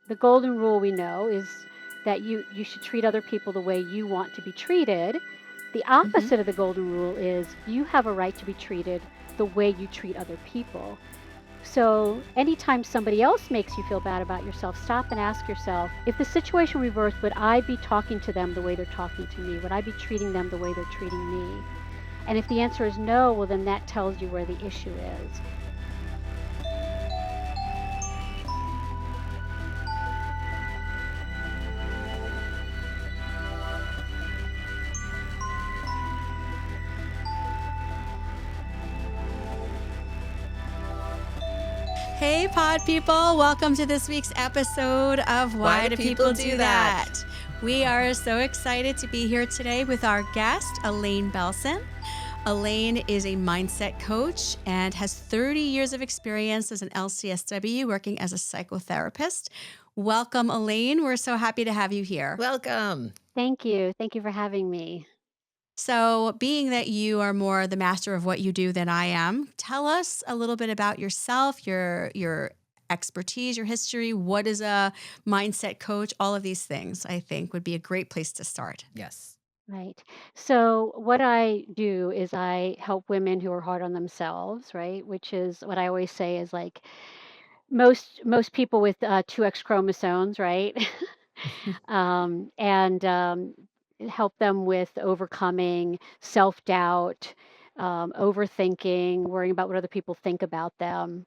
the golden rule we know is that you should treat other people the way you want to be treated. The Hmm. opposite of the golden rule is you have a right to be treated the way you treat other people. So, anytime somebody else makes you feel bad about yourself, stop and ask yourself, if the situation reversed, would I be talking to them the way they're talking to me? Would I be treating them the way they're treating me? And if the answer is no, well, then that tells you where the issue is. Hey, pod people. Welcome to this week's episode of Why Do People Do That? We are so excited to be here today with our guest, Elaine Belson. Elaine is a mindset coach and has 30 years of experience as an LCSW working as a psychotherapist. Welcome, Elaine. We're so happy to have you here. Welcome. Thank you. Thank you for having me. So, being that you are more the master of what you do than I am, tell us a little bit about yourself, your expertise, your history. What is a mindset coach? All of these things, I think, would be a great place to start. Yes. Right. So, what I do is I help women who are hard on themselves, right? Which is what I always say is like most people with two X chromosomes, right? And help them with overcoming self doubt, overthinking, worrying about what other people think about them,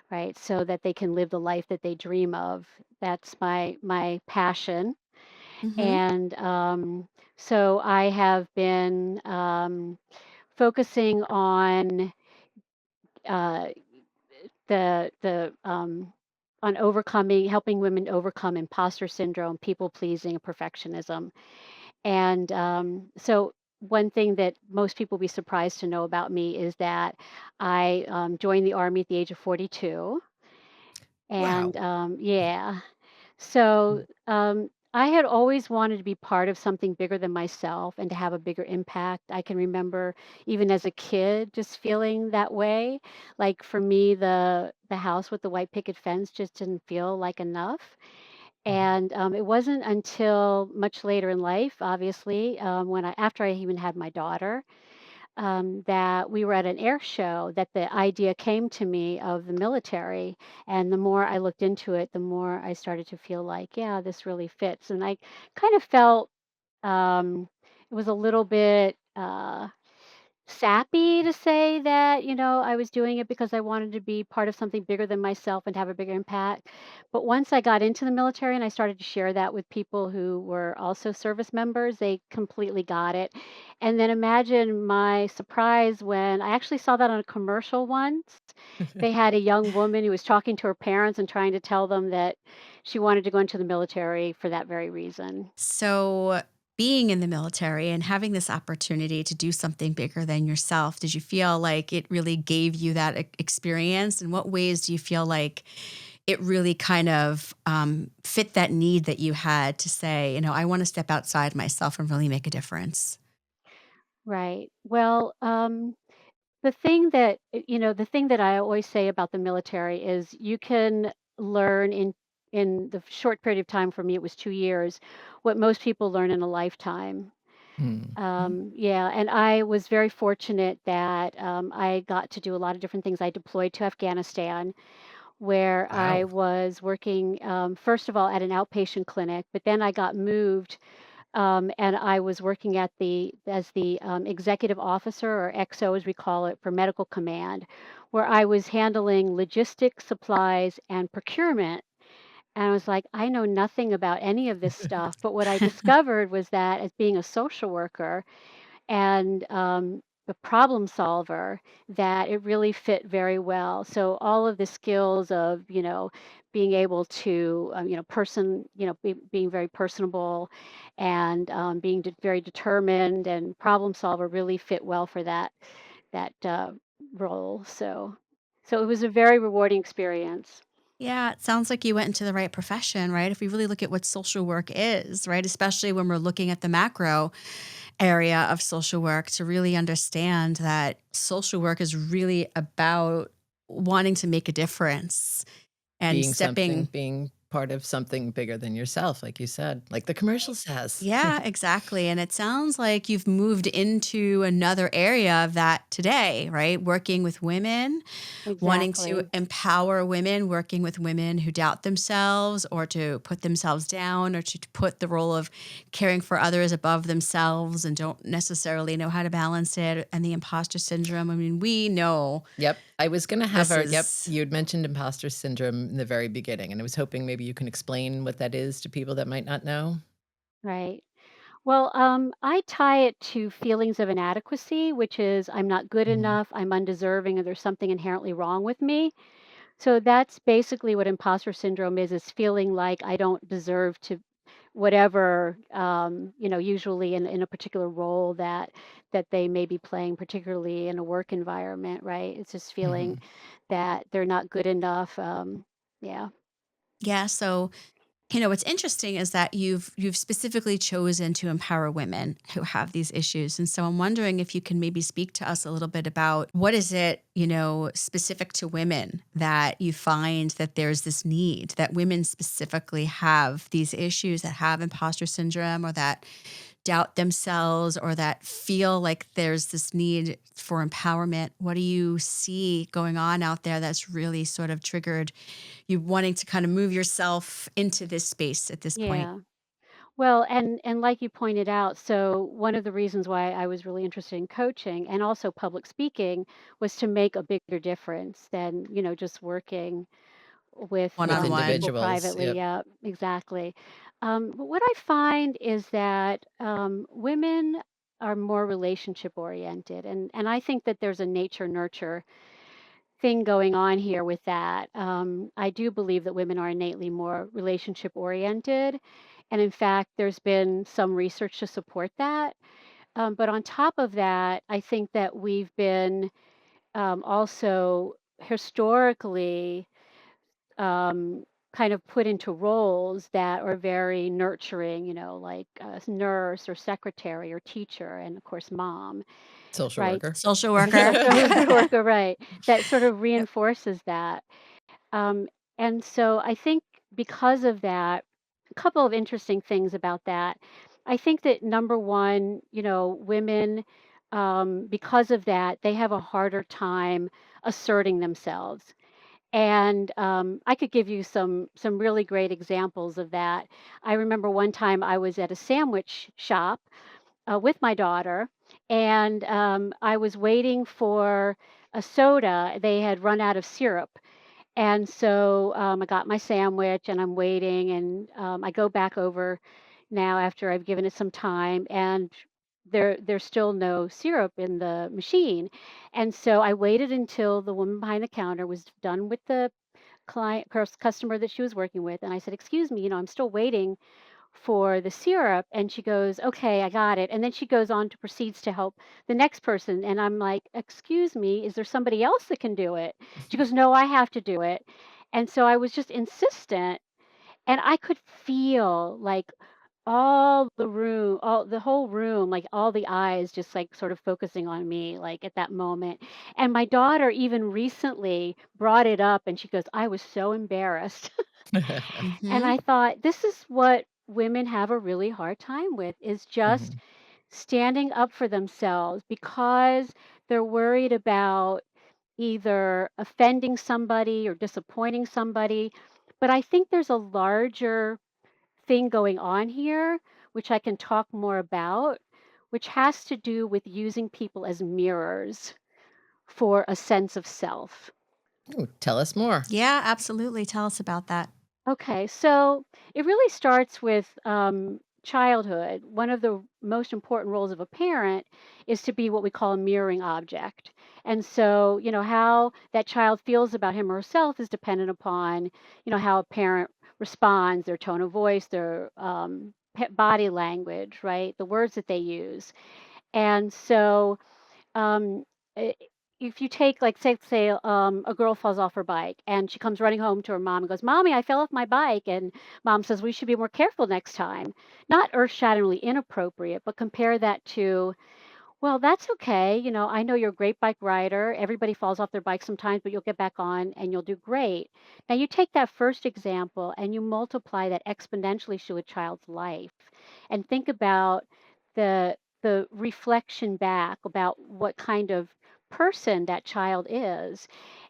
right? So that they can live the life that they dream of. That's my passion. Mm-hmm. And so I have been focusing uh, the on overcoming, helping women overcome imposter syndrome, people pleasing, and perfectionism. And so one thing that most people be surprised to know about me is that I joined the army at the age of 42. And Wow. yeah, so I had always wanted to be part of something bigger than myself and to have a bigger impact. I can remember even as a kid just feeling that way. Like for me, the house with the white picket fence just didn't feel like enough. And it wasn't until much later in life, obviously, when I after I even had my daughter, that we were at an air show that the idea came to me of the military. And the more I looked into it, the more I started to feel like, yeah, this really fits. And I kind of felt it was a little bit sappy to say that, I was doing it because I wanted to be part of something bigger than myself and have a bigger impact. But once I got into the military and I started to share that with people who were also service members, they completely got it. And then imagine my surprise when I actually saw that on a commercial once. They had a young woman who was talking to her parents and trying to tell them that she wanted to go into the military for that very reason. So, being in the military and having this opportunity to do something bigger than yourself, did you feel like it really gave you that experience? In what ways do you feel like it really kind of fit that need that you had to say, I want to step outside myself and really make a difference? Right. Well, the thing that I always say about the military is you can learn in the short period of time. For me, it was 2 years, what most people learn in a lifetime. Hmm. Yeah, and I was very fortunate that I got to do a lot of different things. I deployed to Afghanistan, where I Wow. was working first of all at an outpatient clinic, but then I got moved and I was working at the as the executive officer, or XO as we call it, for medical command, where I was handling logistics, supplies, and procurement. And I was like, I know nothing about any of this stuff. But what I discovered was that as being a social worker and the problem solver, that it really fit very well. So all of the skills of, being able to, being very personable and being very determined and problem solver really fit well for that role. So it was a very rewarding experience. Yeah, it sounds like you went into the right profession, right? If we really look at what social work is, right? Especially when we're looking at the macro area of social work, to really understand that social work is really about wanting to make a difference and Being something, stepping. being part of something bigger than yourself, like you said, like the commercial says. Yeah, exactly. And it sounds like you've moved into another area of that today, right? Working with women, wanting to Exactly. empower women, working with women who doubt themselves or to put themselves down or to put the role of caring for others above themselves and don't necessarily know how to balance it. And the imposter syndrome. I mean, we know Yep, I was gonna have this our yep, is you had mentioned imposter syndrome in the very beginning, and I was hoping maybe you can explain what that is to people that might not know? Right. Well, I tie it to feelings of inadequacy, which is I'm not good Mhm, enough, I'm undeserving, and there's something inherently wrong with me. So that's basically what imposter syndrome is feeling like I don't deserve to whatever, usually in a particular role that they may be playing, particularly in a work environment, right? It's just feeling mhm. that they're not good enough. Yeah, yeah. So what's interesting is that you've specifically chosen to empower women who have these issues. And so I'm wondering if you can maybe speak to us a little bit about what is it, specific to women that you find that there's this need that women specifically have these issues that have imposter syndrome or that doubt themselves or that feel like there's this need for empowerment. What do you see going on out there that's really sort of triggered you wanting to kind of move yourself into this space at this point? yeah. Well, and like you pointed out, so one of the reasons why I was really interested in coaching and also public speaking was to make a bigger difference than, just working with One With on people one. individuals, privately. yep. Yeah, exactly. But what I find is that women are more relationship oriented, and I think that there's a nature nurture thing going on here with that. I do believe that women are innately more relationship oriented. And in fact, there's been some research to support that. But on top of that, I think that we've been also historically kind of put into roles that are very nurturing, like a nurse or secretary or teacher, and of course, mom, Social right? worker. Social worker. Social worker, right? That sort of reinforces that. Um, and so I think because of that, a couple of interesting things about that. I think that number one, women, because of that, they have a harder time asserting themselves. And I could give you some really great examples of that. I remember one time I was at a sandwich shop with my daughter, and I was waiting for a soda. They had run out of syrup, and so I got my sandwich and I'm waiting, and I go back over now after I've given it some time, and there's still no syrup in the machine. And so I waited until the woman behind the counter was done with the customer that she was working with, and I said, "Excuse me, I'm still waiting for the syrup." And she goes, "Okay, I got it." And then she goes on to proceeds to help the next person. And I'm like, "Excuse me, is there somebody else that can do it?" She goes, "No, I have to do it." And so I was just insistent, and I could feel like all the whole room, like all the eyes just like sort of focusing on me, like at that moment. And my daughter even recently brought it up and she goes, "I was so embarrassed." And Hmm. I thought, this is what women have a really hard time with is just Mhm. standing up for themselves because they're worried about either offending somebody or disappointing somebody. But I think there's a larger thing going on here, which I can talk more about, which has to do with using people as mirrors for a sense of self. Ooh, tell us more. Yeah, absolutely. Tell us about that. Okay, so it really starts with childhood. One of the most important roles of a parent is to be what we call a mirroring object. And so, how that child feels about him or herself is dependent upon, how a parent responds, their tone of voice, their body language, right? The words that they use. And so, um, i- if you take like say a girl falls off her bike and she comes running home to her mom and goes, "Mommy, I fell off my bike," and mom says, "We should be more careful next time." Not earth-shatteringly inappropriate, but compare that to, Well, that's okay. I know you're a great bike rider. Everybody falls off their bike sometimes, but you'll get back on and you'll do great. Now, you take that first example and you multiply that exponentially through a child's life and think about the reflection back about what kind of person that child is.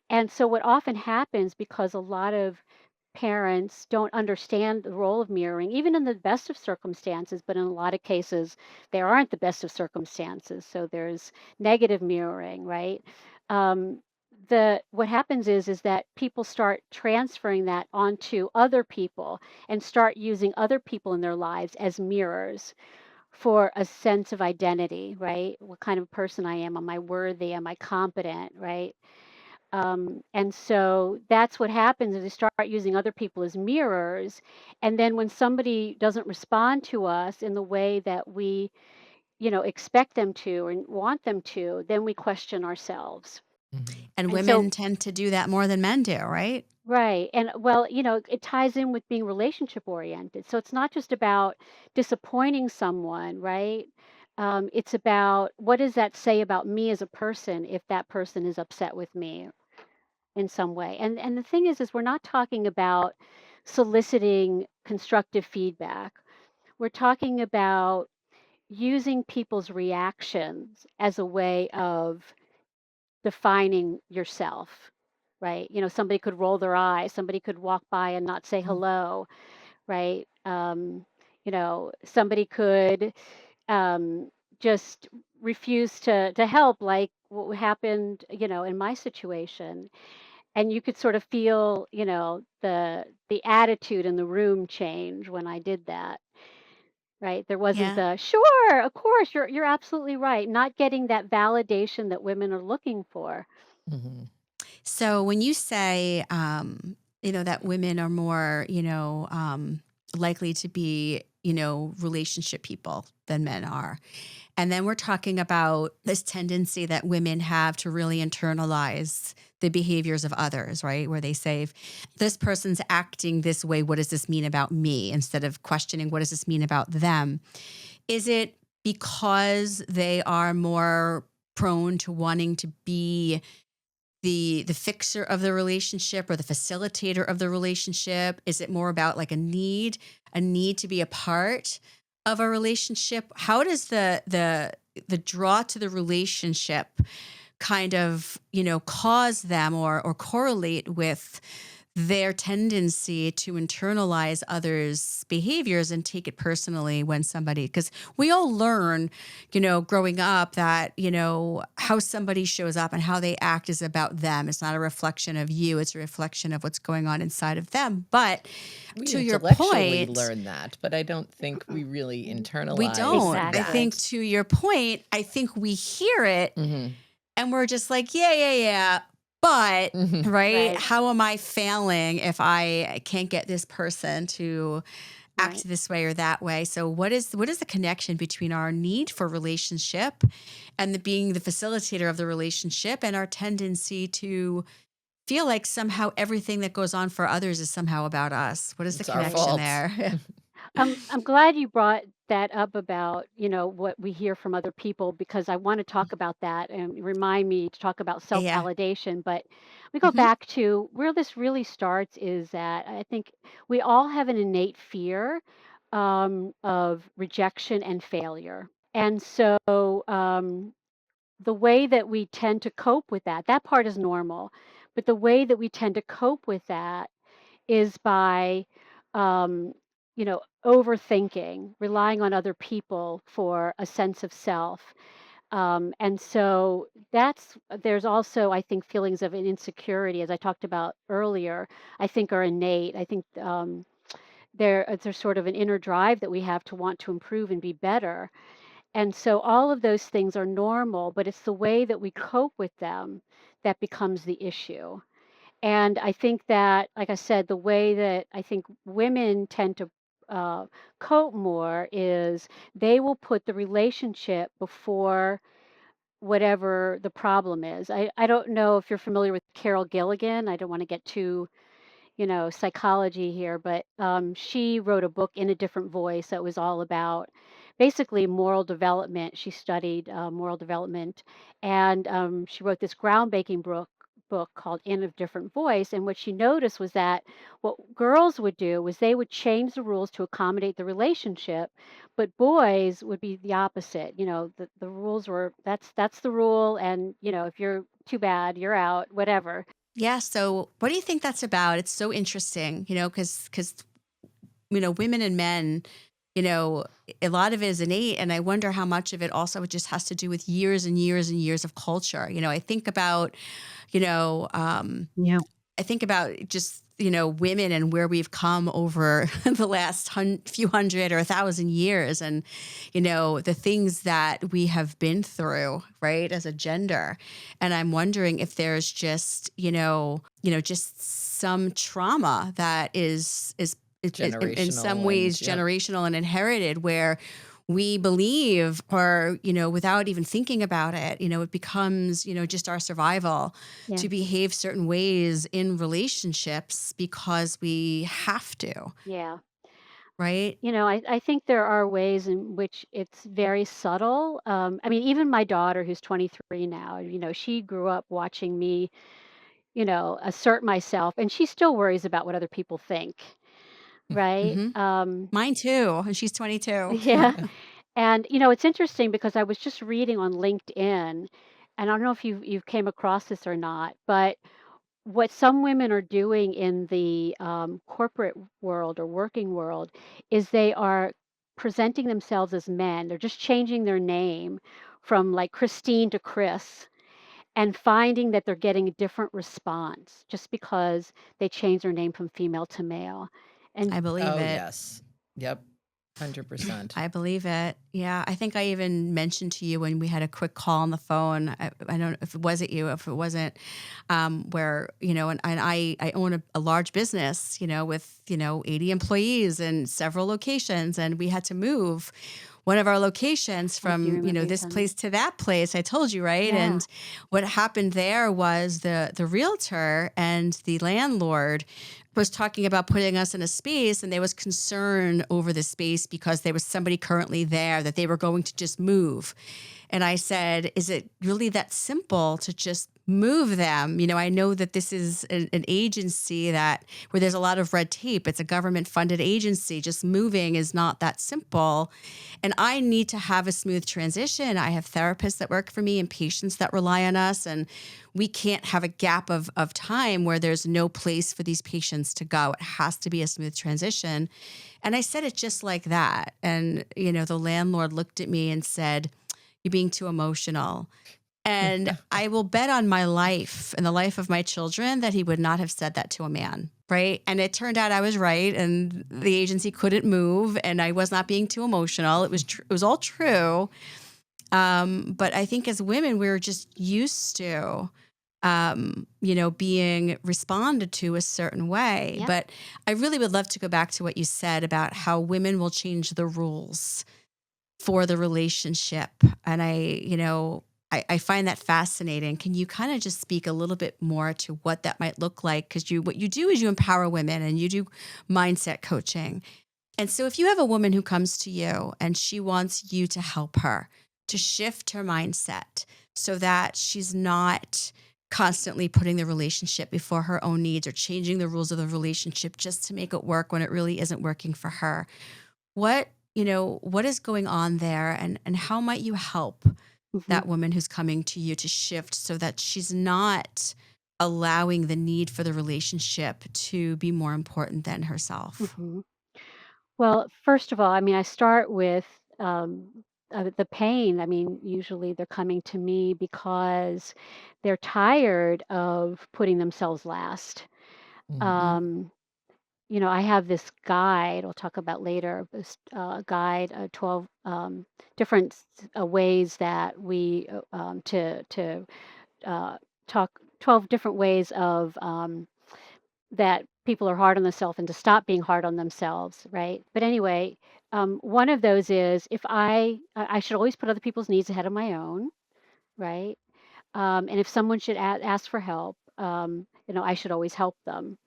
And so what often happens because a lot of parents don't understand the role of mirroring, even in the best of circumstances, but in a lot of cases, there aren't the best of circumstances. So there's negative mirroring, right? Um, the what happens is that people start transferring that onto other people and start using other people in their lives as mirrors for a sense of identity, right? What kind of person I am? Am I worthy? Am I competent? Right? And so that's what happens is they start using other people as mirrors. And then when somebody doesn't respond to us in the way that we, expect them to and want them to, then we question ourselves. Mhm. And And women so, tend to do that more than men do, right? right. And well, it ties in with being relationship oriented. So it's not just about disappointing someone, right? It's about what does that say about me as a person if that person is upset with me in some way. And the thing is we're not talking about soliciting constructive feedback. We're talking about using people's reactions as a way of defining yourself. Right? Somebody could roll their eye, somebody could walk by and not say Mm. hello, right? Somebody could um, just refuse to help, like what happened, in my situation. And you could sort of feel, the attitude in the room change when I did that, right? There wasn't Yeah. the, "Sure, of course, you're absolutely right," not getting that validation that women are looking for. Mhm. So when you say, that women are more, likely to be, relationship people than men are. And then we're talking about this tendency that women have to really internalize the behaviors of others, right? Where they say, if this person's acting this way, what does this mean about me? Instead of questioning, what does this mean about them? Is it because they are more prone to wanting to be the fixer of the relationship or the facilitator of the relationship? Is it more about like a need to be a part of a relationship? How does the draw to the relationship kind of, cause them or correlate with their tendency to internalize others' behaviors and take it personally when somebody, because we all learn, growing up that, how somebody shows up and how they act is about them. It's not a reflection of you, it's a reflection of what's going on inside of them. But We to your intellectually point, learn that, but I don't think we really we internalize don't. I Exactly. think that. to your point, I think we hear it Mhm. and we're just like, yeah, yeah, yeah. But, Mhm. right, Right. how am I failing if I can't get this person to act Right. this way or that way? So what is the connection between our need for relationship and the being the facilitator of the relationship and our tendency to feel like somehow everything that goes on for others is somehow about us? What is the It's our connection fault. there? I'm glad you brought that up about, what we hear from other people because I want to talk about that and remind me to talk about Yeah. self-validation. But we go Hmm. back to where this really starts is that I think we all have an innate fear of rejection and failure. And so the way that we tend to cope with that, that part is normal. But the way that we tend to cope with that is by, overthinking, relying on other people for a sense of self. And so there's also, I think, feelings of an insecurity, as I talked about earlier, I think are innate. I think there's sort of an inner drive that we have to want to improve and be better. And so all of those things are normal, but it's the way that we cope with them that becomes the issue. And I think that, like I said, the way that I think women tend to uh, cope more is they will put the relationship before whatever the problem is. I don't know if you're familiar with Carol Gilligan. I don't want to get too, psychology here, but she wrote a book in a different voice that was all about basically moral development. She studied moral development, and she wrote this groundbreaking book called In a Different Voice. And what she noticed was that what girls would do was they would change the rules to accommodate the relationship, but boys would be the opposite. The rules were that's the rule, and if you're too bad, you're out, whatever. Yeah. So, what do you think that's about? It's so interesting, because women and men, a lot of it is innate, and I wonder how much of it also just has to do with years and years and years of culture. I think about, you know, um, Yeah. I think about just women and where we've come over the last few hundred or 1,000 years, and the things that we have been through, right, as a gender. And I'm wondering if there's just just some trauma that is in some Generational and ways yep. generational and inherited, where we believe, or without even thinking about it, it becomes just our survival Yeah. to behave certain ways in relationships because we have to, Yeah. right? I think there are ways in which it's very subtle. I mean, even my daughter, who's 23 now, she grew up watching me, assert myself, and she still worries about what other people think, right? Hmm. Mine too, and she's 22. Yeah. And it's interesting because I was just reading on LinkedIn, and I don't know if you've came across this or not, but what some women are doing in the corporate world or working world is they are presenting themselves as men. They're just changing their name from like Christine to Chris, and finding that they're getting a different response just because they change their name from female to male. And I believe Oh, it. yes. Yep. 100%. I believe it. Yeah. I think I even mentioned to you when we had a quick call on the phone. I don't know if it wasn't you, if it wasn't, where, and I own a large business, with, 80 employees and several locations. And we had to move one of our locations I do from, remember you this telling me. place to that place. I told you, right? Yeah. And what happened there was the realtor and the landlord was talking about putting us in a space, and there was concern over the space because there was somebody currently there that they were going to just move. And I said, is it really that simple to just move them? I know that this is an agency that where there's a lot of red tape. It's a government funded agency. Just moving is not that simple. And I need to have a smooth transition. I have therapists that work for me and patients that rely on us. And we can't have a gap of time where there's no place for these patients to go. It has to be a smooth transition. And I said it just like that. And, the landlord looked at me and said, "You're being too emotional." And I will bet on my life and the life of my children that he would not have said that to a man. Right. And it turned out I was right. And the agency couldn't move. And I was not being too emotional. It was all true. But I think as women, we're just used to, being responded to a certain way. Yep. But I really would love to go back to what you said about how women will change the rules for the relationship. And I find that fascinating. Can you kind of just speak a little bit more to what that might look like? Because what you do is you empower women and you do mindset coaching. And so if you have a woman who comes to you and she wants you to help her to shift her mindset so that she's not constantly putting the relationship before her own needs or changing the rules of the relationship just to make it work when it really isn't working for her, what is going on there, and how might you help Hmm. that woman who's coming to you to shift so that she's not allowing the need for the relationship to be more important than herself? Hmm. Well, first of all, I mean, I start with the pain. I mean, usually they're coming to me because they're tired of putting themselves last. Mhm. Um, I have this guide I'll talk about later, this guide, 12 different ways that we, to uh, talk, 12 different ways of that people are hard on themselves and to stop being hard on themselves, right? But anyway, one of those is if I should always put other people's needs ahead of my own, right? And if someone should ask for help, I should always help them.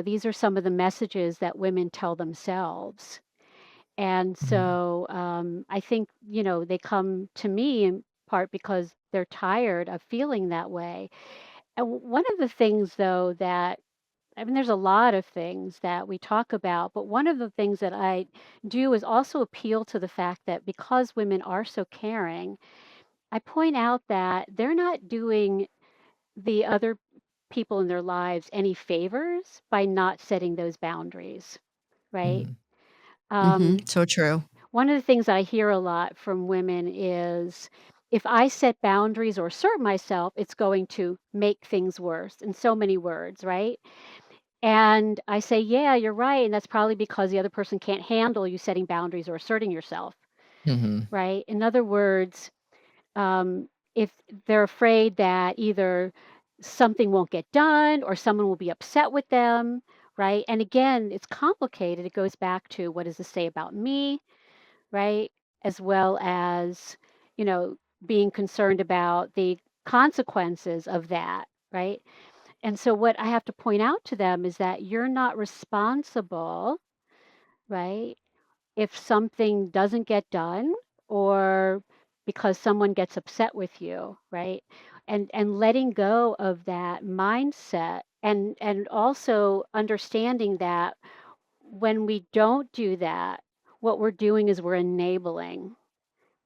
These are some of the messages that women tell themselves. And Mhm. so I think, they come to me in part because they're tired of feeling that way. And one of the things, though, that I mean, there's a lot of things that we talk about, but one of the things that I do is also appeal to the fact that because women are so caring, I point out that they're not doing the other people in their lives any favors by not setting those boundaries, right? Mhm. Mhm. Um, So true. One of the things I hear a lot from women is if I set boundaries or assert myself, it's going to make things worse in so many words, right? And I say, yeah, you're right. And that's probably because the other person can't handle you setting boundaries or asserting yourself, Mhm. right? In other words, if they're afraid that either something won't get done or someone will be upset with them, right? And again, it's complicated. It goes back to what does this say about me, right? As well as, you know, being concerned about the consequences of that, right? And so what I have to point out to them is that you're not responsible, right? If something doesn't get done or because someone gets upset with you, right? And letting go of that mindset and also understanding that when we don't do that, what we're doing is we're enabling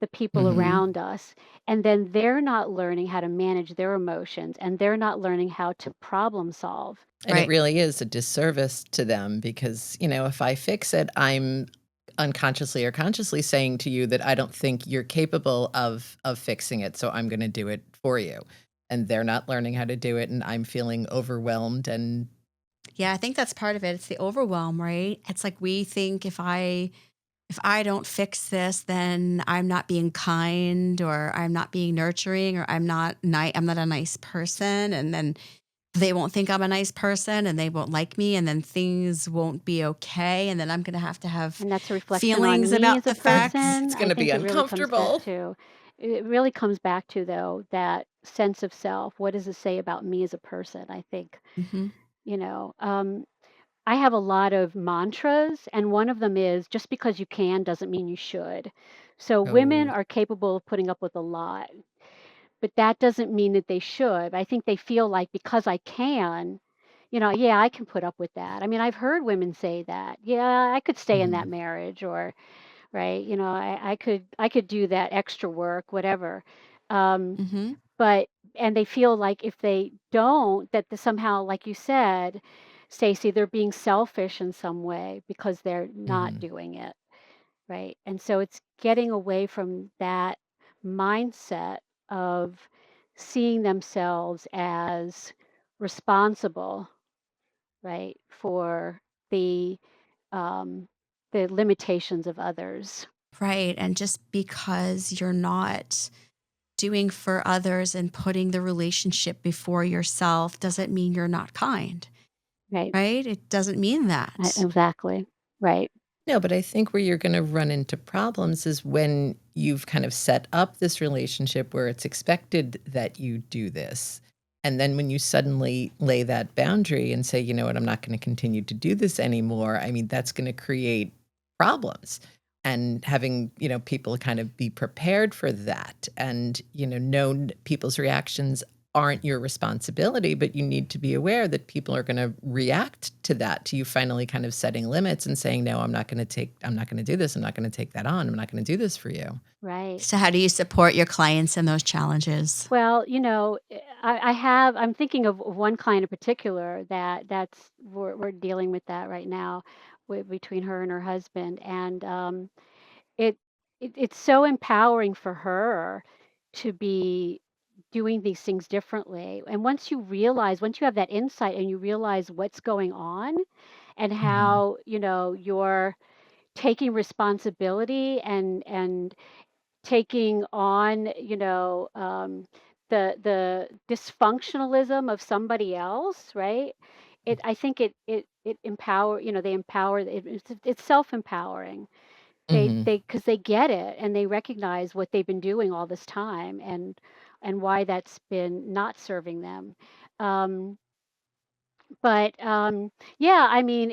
the people Mhm. around us, and then they're not learning how to manage their emotions and they're not learning how to problem solve. And it Right. really is a disservice to them because, if I fix it, I'm unconsciously or consciously saying to you that I don't think you're capable of fixing it, so I'm gonna do it for you. And they're not learning how to do it, and I'm feeling overwhelmed and Yeah, I think that's part of it. It's the overwhelm, right? It's like we think if I don't fix this, then I'm not being kind or I'm not being nurturing or I'm not a nice person and then they won't think I'm a nice person and they won't like me and then things won't be okay and then I'm going to have And that's a reflection on feelings me about as a the fact. person. it's I gonna be think uncomfortable. it really comes back to, though, that sense of self. What does it say about me as a person? I think, Mhm. you know, I have a lot of mantras, and one of them is just because you can doesn't mean you should. So women Oh. are capable of putting up with a lot, but that doesn't mean that they should. I think they feel like because I can, yeah, I can put up with that. I mean, I've heard women say that. Yeah, I could stay in that Mhm. marriage or right, I could do that extra work, whatever. Um, Mhm. but and they feel like if they don't, that somehow, like you said, Stacy, they're being selfish in some way because they're not Mhm. doing it, right? And so it's getting away from that mindset of seeing themselves as responsible, right, for the um, the limitations of others. Right, and just because you're not doing for others and putting the relationship before yourself doesn't mean you're not kind, Right. right? It doesn't mean that. Exactly. Right. No, but I think where you're gonna run into problems is when you've kind of set up this relationship where it's expected that you do this. And then when you suddenly lay that boundary and say, "You know what? I'm not gonna continue to do this anymore," I mean, that's gonna create problems. And having, people kind of be prepared for that and, know people's reactions aren't your responsibility, but you need to be aware that people are gonna react to that, to you finally kind of setting limits and saying, "No, I'm not gonna do this. I'm not gonna take that on. I'm not gonna do this for you." Right. So how do you support your clients in those challenges? Well, I'm thinking of one client in particular that's we're dealing with that right now between her and her husband. And it, it's so empowering for her to be doing these things differently. And once you have that insight and you realize what's going on and Mhm. how, you're taking responsibility and taking on, the dysfunctionalism of somebody else, right? I think it empower, they empower. It's self empowering. Mhm. Because they get it and they recognize what they've been doing all this time and why that's been not serving them. Um, but yeah, I mean,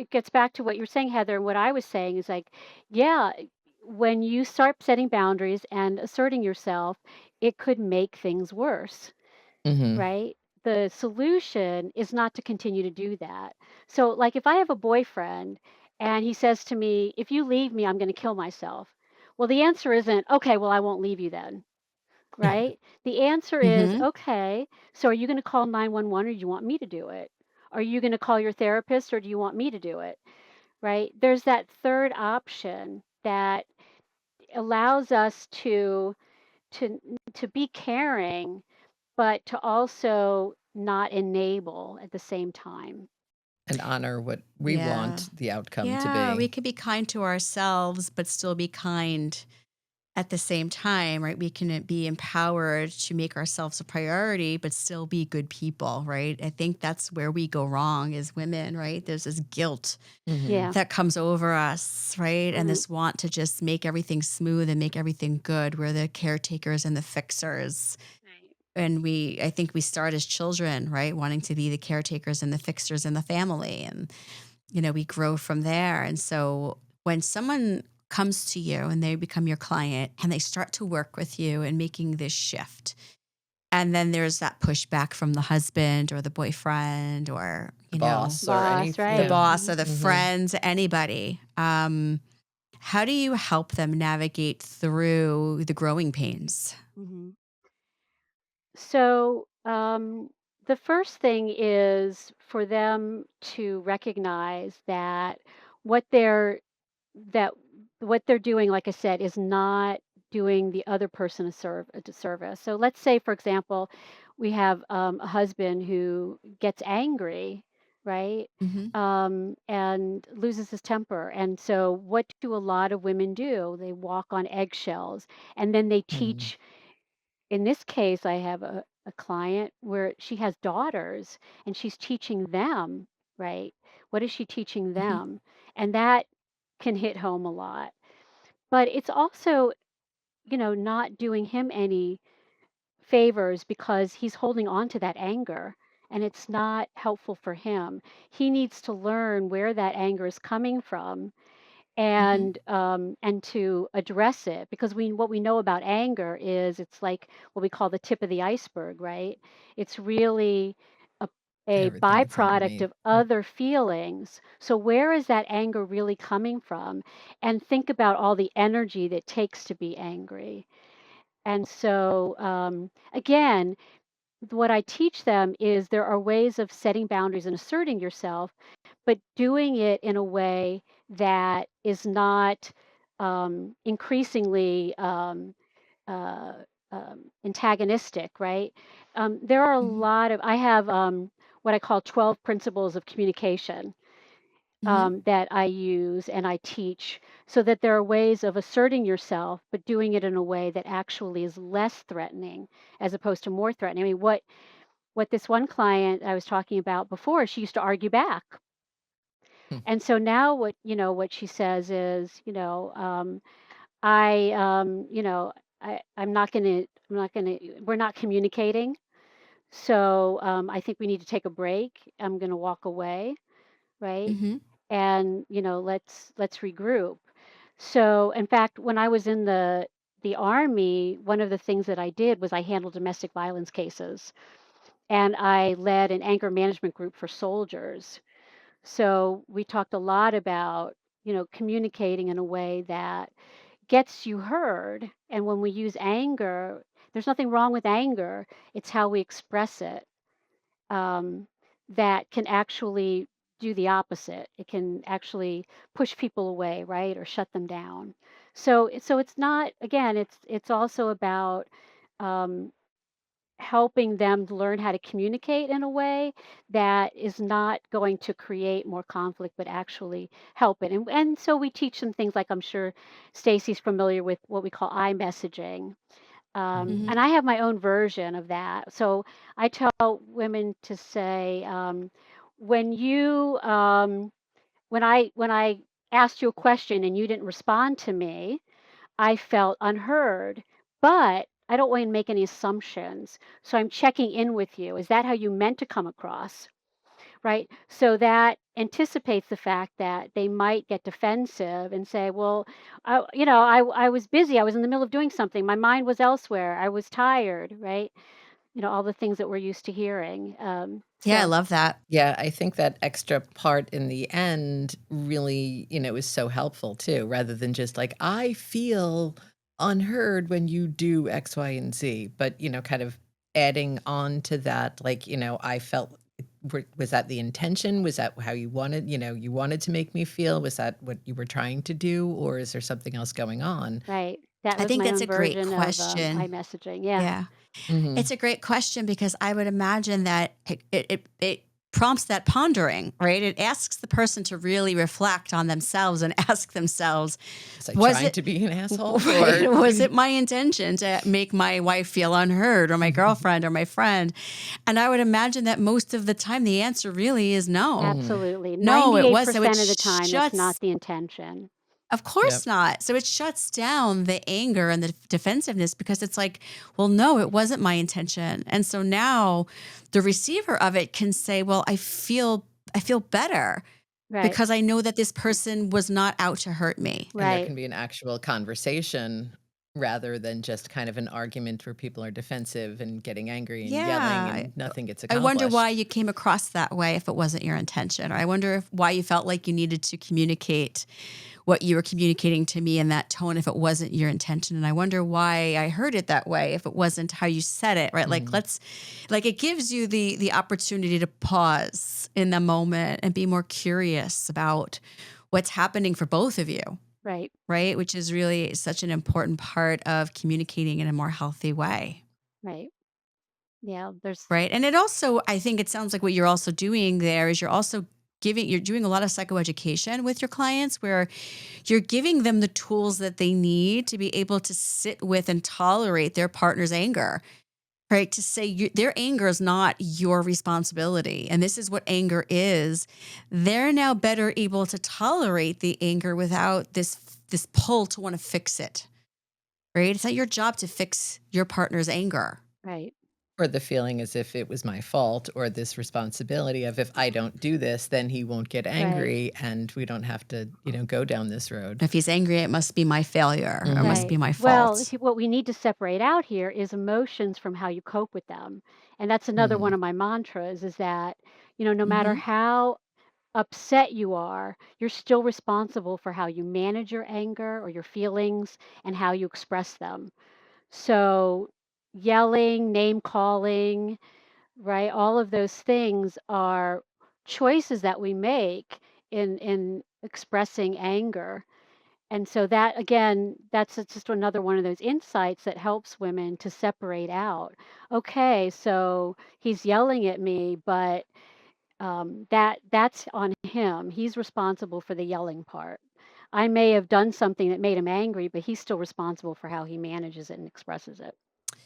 it gets back to what you were saying, Heather, and what I was saying is like, yeah, when you start setting boundaries and asserting yourself, it could make things worse, Mhm. right? The solution is not to continue to do that. So, like, if I have a boyfriend and he says to me, if you leave me, I'm going to kill myself. Well, the answer isn't, okay, well, I won't leave you then, right? The answer is, Mm-hmm. okay, so are you going to call 911 or do you want me to do it? Are you going to call your therapist or do you want me to do it? Right? There's that third option that allows us to to be caring, but to also not enable at the same time. And honor what we Yeah. want the outcome to Yeah. We be. could be kind to ourselves, but still be kind at the same time, right? We can be empowered to make ourselves a priority, but still be good people, right? I think that's where we go wrong as women, right? There's this guilt Mhm. Yeah. that comes over us, right? And Mhm. this want to just make everything smooth and make everything good. We're the caretakers and the fixers. Right. And I think we start as children, right? Wanting to be the caretakers and the fixers in the family. And, we grow from there. And so when someone comes to you and they become your client and they start to work with you and making this shift, and then there's that pushback from the husband or the boyfriend or, The boss or any Boss, the right? yeah. boss Mhm. or the Mhm. friends, anybody. How do you help them navigate through the growing pains? Mhm. So, the first thing is for them to recognize that what they're that what they're doing, like I said, is not doing the other person a disservice. So let's say, for example, we have a husband who gets angry, right? Hmm. And loses his temper. And so, what do a lot of women do? They walk on eggshells, and then they Mhm. teach. In this case, I have a client where she has daughters and she's teaching them, right? What is she teaching Hmm. them? And that can hit home a lot. But it's also, not doing him any favors because he's holding on to that anger and it's not helpful for him. He needs to learn where that anger is coming from Hmm. and to address it because what we know about anger is it's like what we call the tip of the iceberg, right? It's really a, a Everything that's byproduct underneath. of other feelings. So where is that anger really coming from? And think about all the energy that takes to be angry. And so again, what I teach them is there are ways of setting boundaries and asserting yourself, but doing it in a way that is not increasingly uh, antagonistic, right? There are a Hmm. lot of, I have what I call 12 principles of communication Hmm. that I use and I teach so that there are ways of asserting yourself, but doing it in a way that actually is less threatening as opposed to more threatening. I mean, what this one client I was talking about before, she used to argue back. Hmm. And so now what she says is, I I'm not gonna we're not communicating. So I think we need to take a break. I'm gonna walk away, right? Hmm. And let's regroup. So in fact, when I was in the army, one of the things that I did was I handled domestic violence cases and I led an anger management group for soldiers. So we talked a lot about, communicating in a way that gets you heard. And when we use anger, there's nothing wrong with anger. It's how we express it um, that can actually do the opposite. It can actually push people away, right, or shut them down. So it's not again. It's also about um, helping them to learn how to communicate in a way that is not going to create more conflict but actually help it and so we teach them things like I'm sure Stacy's familiar with what we call messaging, Mhm. Hmm. and I have my own version of that. So I tell women to say when you when I asked you a question and you didn't respond to me, I felt unheard, but I don't want to make any assumptions. So I'm checking in with you. Is that how you meant to come across? right? So that anticipates the fact that they might get defensive and say, "Well, I was busy. I was in the middle of doing something. My mind was elsewhere. I was tired," right? All the things that we're used to hearing. Yeah, I So love that. Yeah, I think that extra part in the end really, is so helpful too, rather than just like, I feel unheard when you do X, Y, and Z. But, kind of adding on to that, like, I felt, was that the intention? Was that how you wanted to make me feel? Was that what you were trying to do? Or is there something else going on? right, that I was think my that's own a great version of question. iMessaging. Yeah, Yeah. Hmm. It's a great question because I would imagine that it prompts that pondering, right? It asks the person to really reflect on themselves and ask themselves, Was I was trying it to be an asshole right? or? Was it my intention to make my wife feel unheard or my girlfriend or my friend? And I would imagine that most of the time the answer really is no. Mhm. absolutely. No, it was. So it 98% of the time, that's not shuts the intention. of Yep. course not. So it shuts down the anger and the defensiveness because it's like, well, no, it wasn't my intention. And so now the receiver of it can say, well, I feel better Right, because I know that this person was not out to hurt me. And there right, can be an actual conversation rather than just kind of an argument where people are defensive and getting angry and yelling Yeah. and nothing gets I wonder why accomplished. you came across that way if it wasn't your intention. Or I wonder why you felt like you needed to communicate what you were communicating to me in that tone if it wasn't your intention. And I wonder why I heard it that way if it wasn't how you said it, right? Like Mhm. it gives you the opportunity to pause in the moment and be more curious about what's happening for both of you, right, right? Which is really such an important part of communicating in a more healthy way. right. Yeah, there's Right. And it also, I think it sounds like what you're also doing there is you're doing a lot of psychoeducation with your clients where you're giving them the tools that they need to be able to sit with and tolerate their partner's anger, right? To say their anger is not your responsibility. And this is what anger is. They're now better able to tolerate the anger without this pull to want to fix it, right? It's not your job to fix your partner's anger. right, Or the feeling as if it was my fault or this responsibility of if I don't do this, then he won't get right, angry and we don't have to, go down this road. If he's angry, it must be my failure or must Mhm. be right. my Well, fault. what we need to separate out here is emotions from how you cope with them. And that's another one Mhm. of my mantras is that, no matter Mhm. how upset you are, you're still responsible for how you manage your anger or your feelings and how you express them. So, yelling, name calling, right? All of those things are choices that we make in expressing anger. And so that again, that's just another one of those insights that helps women to separate out. Okay, so he's yelling at me, but that's on him. He's responsible for the yelling part. I may have done something that made him angry, but he's still responsible for how he manages it and expresses it.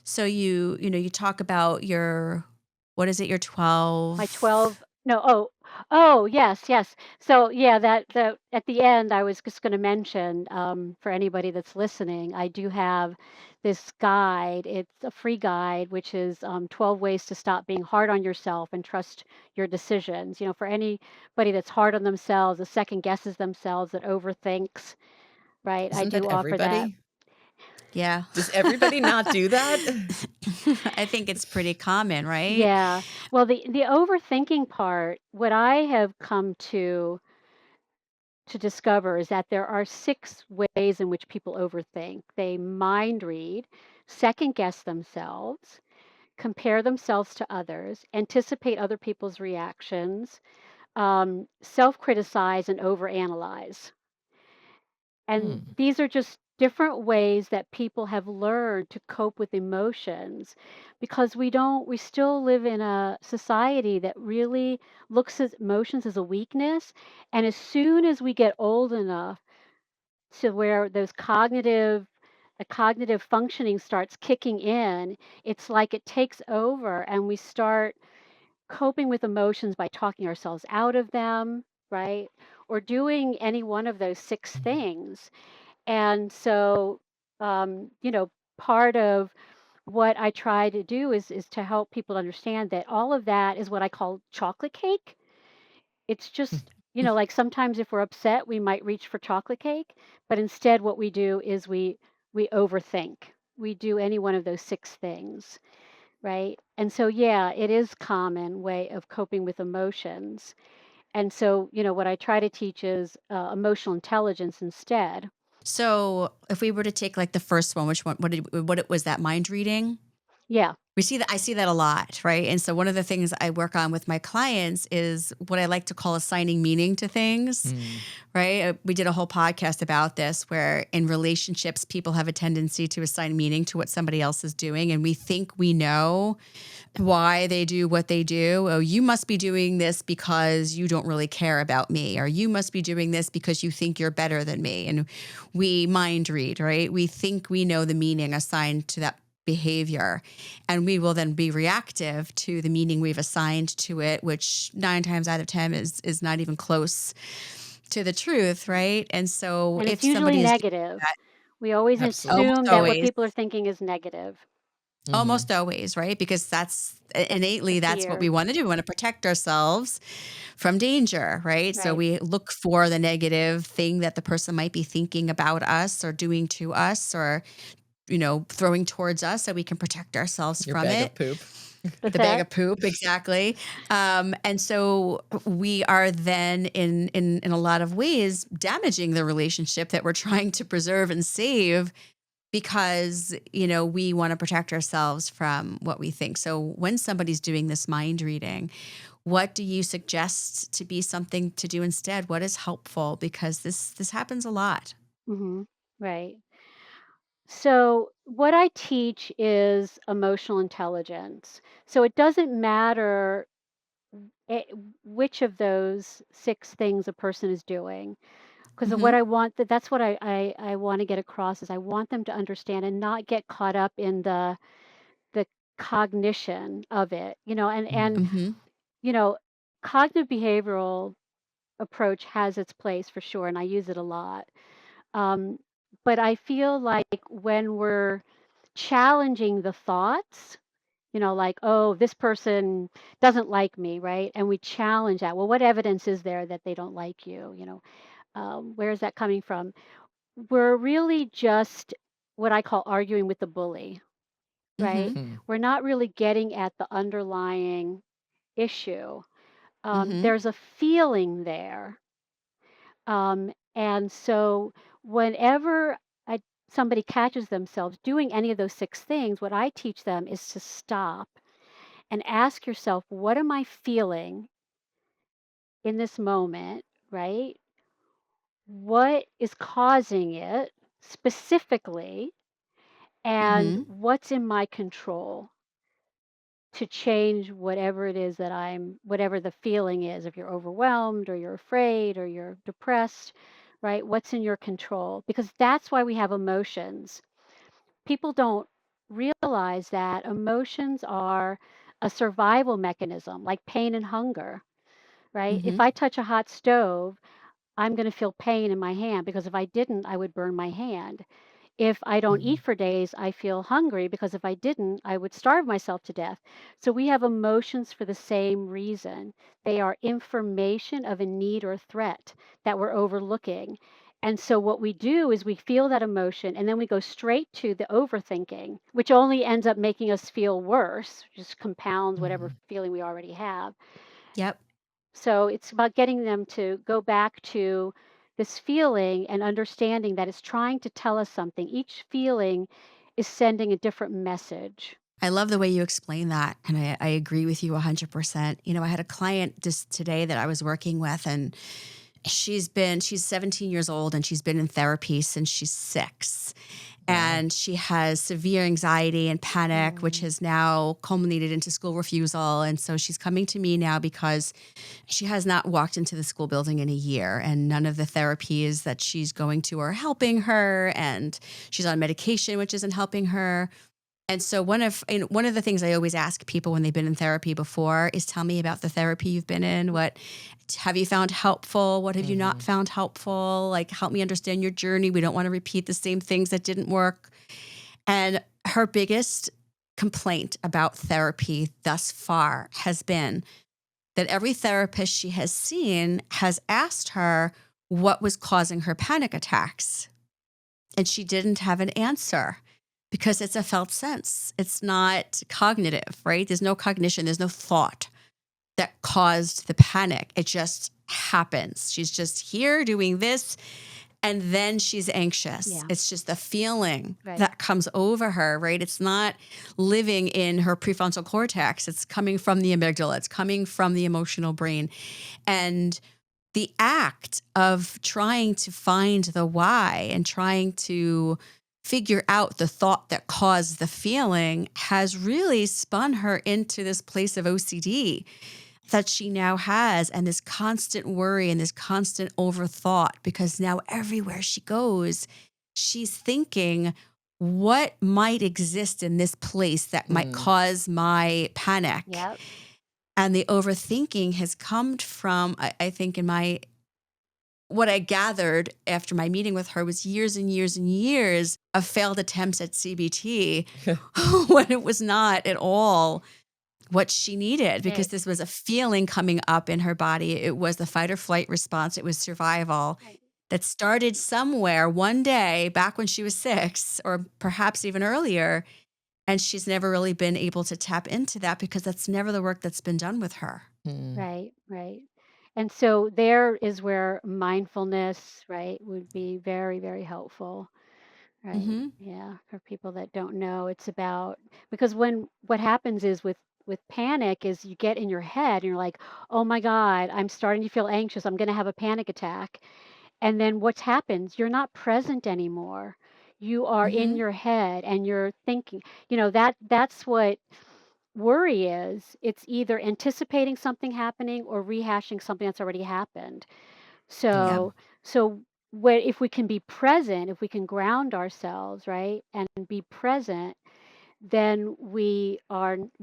So you talk about your what is it? Your My 12. 12 no, oh, yes, yes. So, yeah, that at the end, I was just gonna mention, for anybody that's listening, I do have this guide. It's a free guide, which is, 12 ways to stop being hard on yourself and trust your decisions. For anybody that's hard on themselves, that second guesses themselves, that overthinks, right? I Isn't that do offer that. everybody? Yeah. Does everybody not do that? I think it's pretty common, right? Yeah. Well, the overthinking part, what I have come to discover is that there are 6 ways in which people overthink. They mind read, second guess themselves, compare themselves to others, anticipate other people's reactions, self criticize, and overanalyze. And Hmm. these are just different ways that people have learned to cope with emotions because we still live in a society that really looks at emotions as a weakness. And as soon as we get old enough to where the cognitive functioning starts kicking in, it's like it takes over and we start coping with emotions by talking ourselves out of them, right? Or doing any one of those 6 things. And so, part of what I try to do is to help people understand that all of that is what I call chocolate cake. It's just, like sometimes if we're upset, we might reach for chocolate cake, but instead what we do is we overthink. We do any one of those six things, right? And so yeah, it is common way of coping with emotions. And so, what I try to teach is emotional intelligence instead. So if we were to take like the first one, which one, what it was, that mind reading? Yeah. We see that, I see that a lot, right? And so one of the things I work on with my clients is what I like to call assigning meaning to things, right? We did a whole podcast about this, where in relationships, people have a tendency to assign meaning to what somebody else is doing. And we think we know why they do what they do. Oh, you must be doing this because you don't really care about me, or you must be doing this because you think you're better than me. And we mind read, right? We think we know the meaning assigned to that behavior, and we will then be reactive to the meaning we've assigned to it, which 9 times out of 10 is not even close to the truth, right? And so And if it's usually somebody is doing negative. that, We always Absolutely. almost assume that what always, people are thinking is negative. Mhm. almost always, right? Because that's The innately, that's what we fear, want to do. We want to protect ourselves from danger, right? So right? we look for the negative thing that the person might be thinking about us or doing to us, or, throwing towards us, so we can protect ourselves Your from bag it. of poop. What's The bag that? of poop, exactly. And so we are then in a lot of ways damaging the relationship that we're trying to preserve and save, because we want to protect ourselves from what we think. So when somebody's doing this mind reading, what do you suggest to be something to do instead? What is helpful? Because this happens a lot. Right. So, what I teach is emotional intelligence. So, it doesn't matter eh, which of those six things a person is doing. Because what Hmm. I want, that's what I want to get across is I want them to understand and not get caught up in the cognition of it, and Mhm. Hmm. you know, cognitive behavioral approach has its place for sure, and I use it a lot. Um, but I feel like when we're challenging the thoughts, like, oh, this person doesn't like me, right? And we challenge that. Well, what evidence is there that they don't like you? Where is that coming from? We're really just what I call arguing with the bully, right? Hmm. Hmm. We're not really getting at the underlying issue. Hmm. There's a feeling there. And so whenever I, somebody catches themselves doing any of those six things, what I teach them is to stop and ask yourself, what am I feeling in this moment, right? What is causing it specifically? And Hmm. what's in my control to change whatever it is that whatever the feeling is, if you're overwhelmed or you're afraid or you're depressed, right? What's in your control? Because that's why we have emotions. People don't realize that emotions are a survival mechanism, like pain and hunger, right? If Hmm. I touch a hot stove, I'm going to feel pain in my hand because if I didn't, I would burn my hand. If I don't eat Mhm. for days, I feel hungry because if I didn't, I would starve myself to death. So we have emotions for the same reason. They are information of a need or threat that we're overlooking. And so what we do is we feel that emotion and then we go straight to the overthinking, which only ends up making us feel worse, just compounds whatever Mhm. feeling we already have. Yep. So it's about getting them to go back to this feeling and understanding that it's trying to tell us something. Each feeling is sending a different message. I love the way you explain that. And I agree with you 100%. I had a client just today that I was working with, and she's 17 years old, and she's been in therapy since she's 6. Wow. And she has severe anxiety and panic, which Oh. has now culminated into school refusal. And so she's coming to me now because she has not walked into the school building in a year, and none of the therapies that she's going to are helping her. And she's on medication, which isn't helping her. And so one of the things I always ask people when they've been in therapy before is, tell me about the therapy you've been in. What have you found helpful? What have you not Mhm. found helpful? Like, help me understand your journey. We don't want to repeat the same things that didn't work. And her biggest complaint about therapy thus far has been, that every therapist she has seen has asked her what was causing her panic attacks. And she didn't have an answer because it's a felt sense. It's not cognitive, right? There's no cognition, there's no thought that caused the panic. It just happens. She's just here doing this, and then she's anxious. Yeah. It's just the feeling Right. that comes over her, right? It's not living in her prefrontal cortex. It's coming from the amygdala. It's coming from the emotional brain. And the act of trying to find the why and trying to figure out the thought that caused the feeling has really spun her into this place of OCD that she now has, and this constant worry and this constant overthought, because now everywhere she goes, she's thinking, what might exist in this place that might cause my panic? Yep. And the overthinking has come from, I think, what I gathered after my meeting with her was years and years and years of failed attempts at CBT when it was not at all what she needed, because Right. this was a feeling coming up in her body. It was the fight or flight response. It was survival Right. that started somewhere one day back when she was 6, or perhaps even earlier. And she's never really been able to tap into that because that's never the work that's been done with her. Mm. Right. Right. And so there is where mindfulness, right, would be very, very helpful. Right. Mm-hmm. Yeah. For people that don't know, it's about, because when what happens is with panic is you get in your head and you're like, "Oh my God, I'm starting to feel anxious. I'm going to have a panic attack." And then what happens? You're not present anymore. You are in Mm-hmm. your head and you're thinking, that's what worry is. It's either anticipating something happening or rehashing something that's already happened. Yeah. Mm. So where if we can be present, if we can ground ourselves, right, and be present, then we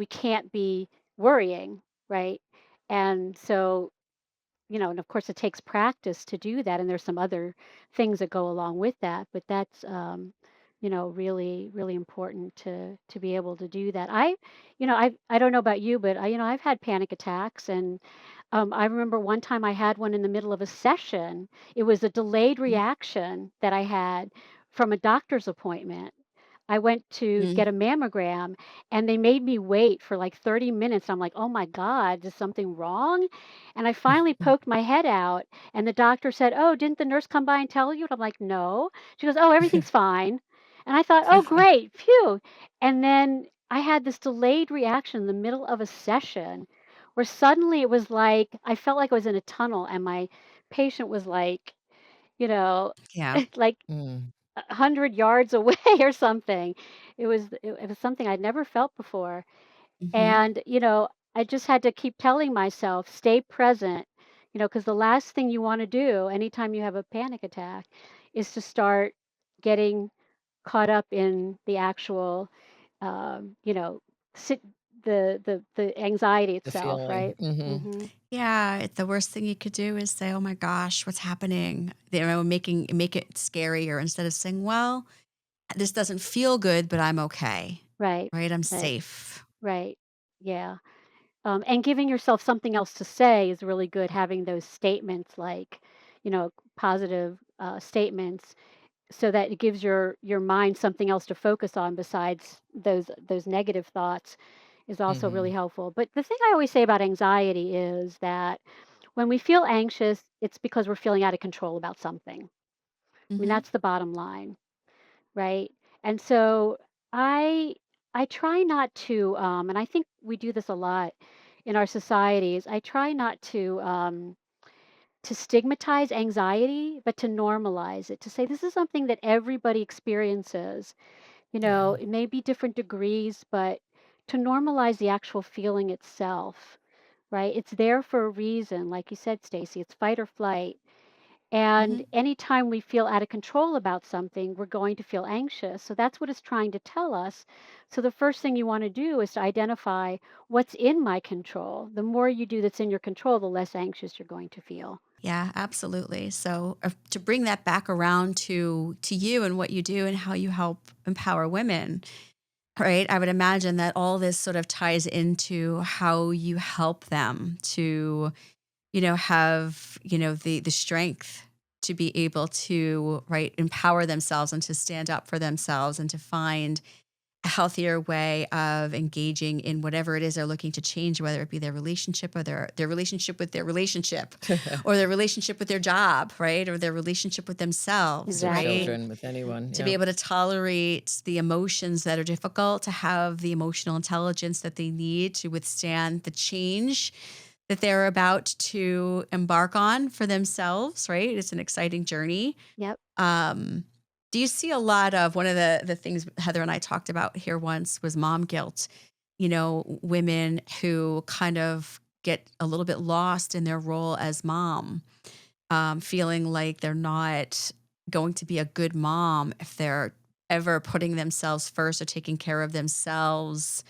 can't be worrying, right? And so, and of course it takes practice to do that, and there's some other things that go along with that, but that's really really important to be able to do that. I don't know about you, but I've had panic attacks, and I remember one time I had one in the middle of a session. It was a delayed reaction that I had from a doctor's appointment. I went to Mm-hmm. get a mammogram, and they made me wait for like 30 minutes. I'm like, "Oh my God, is something wrong?" And I finally poked my head out, and the doctor said, "Oh, didn't the nurse come by and tell you?" And I'm like, "No." She goes, "Oh, everything's fine." And I thought, "Oh, great, phew." And then I had this delayed reaction in the middle of a session where suddenly it was like I felt like I was in a tunnel, and my patient was like, you know, Yeah. like Mm. 100 yards away or something. It was something I'd never felt before. Mm-hmm. And, I just had to keep telling myself, stay present, because the last thing you want to do anytime you have a panic attack is to start getting caught up in the actual, you know, sit, the anxiety The itself, feeling. right? Mhm. Hmm. Yeah, the worst thing you could do is say, "Oh my gosh, what's happening?" Make it scarier instead of saying, "Well, this doesn't feel good, but I'm okay." Right, Right? I'm right, safe. right. Yeah. And giving yourself something else to say is really good. Having those statements, like, positive statements, so that it gives your mind something else to focus on besides those negative thoughts, is also really Mhm. helpful. But the thing I always say about anxiety is that when we feel anxious, it's because we're feeling out of control about something. I mean, Mhm. that's the bottom line, right? And so I I try not to, and I think we do this a lot in our societies. I try not to stigmatize anxiety, but to normalize it. To say this is something that everybody experiences. Yeah. It may be different degrees, but to normalize the actual feeling itself, right? It's there for a reason, like you said, Stacy. It's fight or flight. And Mhm. anytime we feel out of control about something, we're going to feel anxious. So that's what it's trying to tell us. So the first thing you want to do is to identify what's in my control. The more you do that's in your control, the less anxious you're going to feel. Yeah, absolutely. So, to bring that back around to you and what you do and how you help empower women, right? I would imagine that all this sort of ties into how you help them to, have, the strength to be able to, right, empower themselves and to stand up for themselves and to find a healthier way of engaging in whatever it is they're looking to change, whether it be their relationship or their relationship with their relationship or their relationship with their job, right? Or their relationship with With themselves, their right? Exactly. children, with anyone. To be Yep. able to tolerate the emotions that are difficult, to have the emotional intelligence that they need to withstand the change that they're about to embark on for themselves, right? It's an exciting journey. Yep. Um, do you see a lot of one of the things Heather and I talked about here once was mom guilt? Women who kind of get a little bit lost in their role as mom, feeling like they're not going to be a good mom if they're ever putting themselves first or taking care of themselves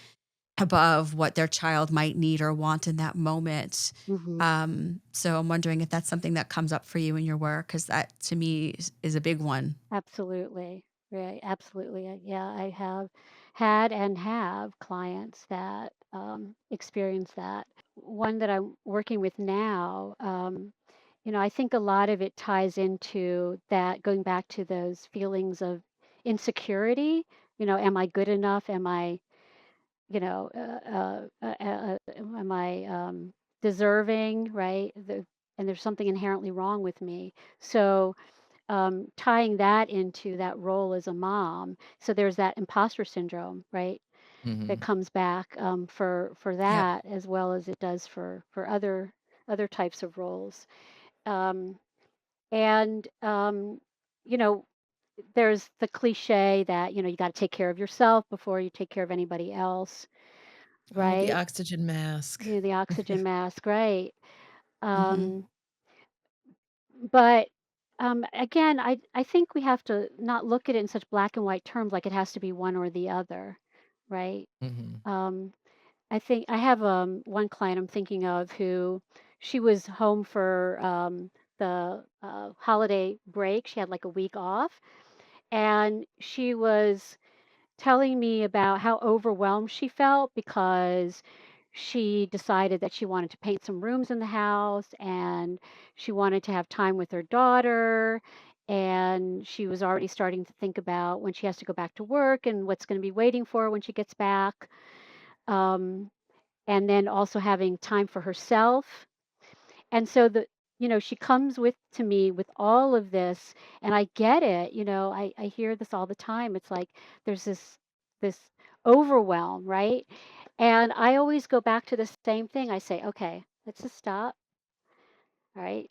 above what their child might need or want in that moment. Hmm. So I'm wondering if that's something that comes up for you in your work, because that to me is a big one. Absolutely. Right. Absolutely. Yeah, I have had and have clients that experience that. One that I'm working with now, I think a lot of it ties into that, going back to those feelings of insecurity. Am I good enough? Am I, am I deserving? Right. And there's something inherently wrong with me. So, tying that into that role as a mom. So there's that imposter syndrome, right? That Hmm. comes back for Yep. that as well as it does for other types of roles. Um, and you know, there's the cliche that you got to take care of yourself before you take care of anybody else, Oh, the right? oxygen mask. The oxygen mask, right? Hmm. Um, But, again, I think we have to not look at it in such black and white terms, like it has to be one or the other, right? Hmm. Um, I think I have, one client I'm thinking of who she was home for, the, holiday break. She had, like, a week off, and she was telling me about how overwhelmed she felt because she decided that she wanted to paint some rooms in the house and she wanted to have time with her daughter. And she was already starting to think about when she has to go back to work and what's going to be waiting for her when she gets back. Um, and then also having time for herself. And so she comes with to me with all of this, and I get it. I hear this all the time. It's like there's this overwhelm, right? And I always go back to the same thing. I say, okay, let's just stop, all right?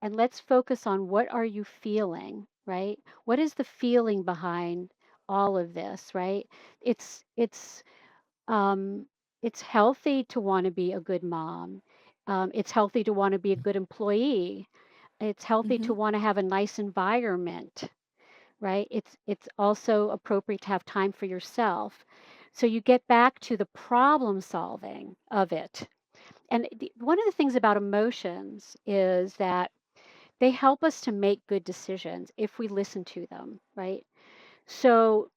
And let's focus on what are you feeling, right? What is the feeling behind all of this, right? It's um, it's healthy to want to be a good mom. It's healthy to want to be a good employee. It's healthy Hmm. to want to have a nice environment, right? It's also appropriate to have time for yourself. So you get back to the problem solving of it. And one of the things about emotions is that they help us to make good decisions if we listen to them, right? So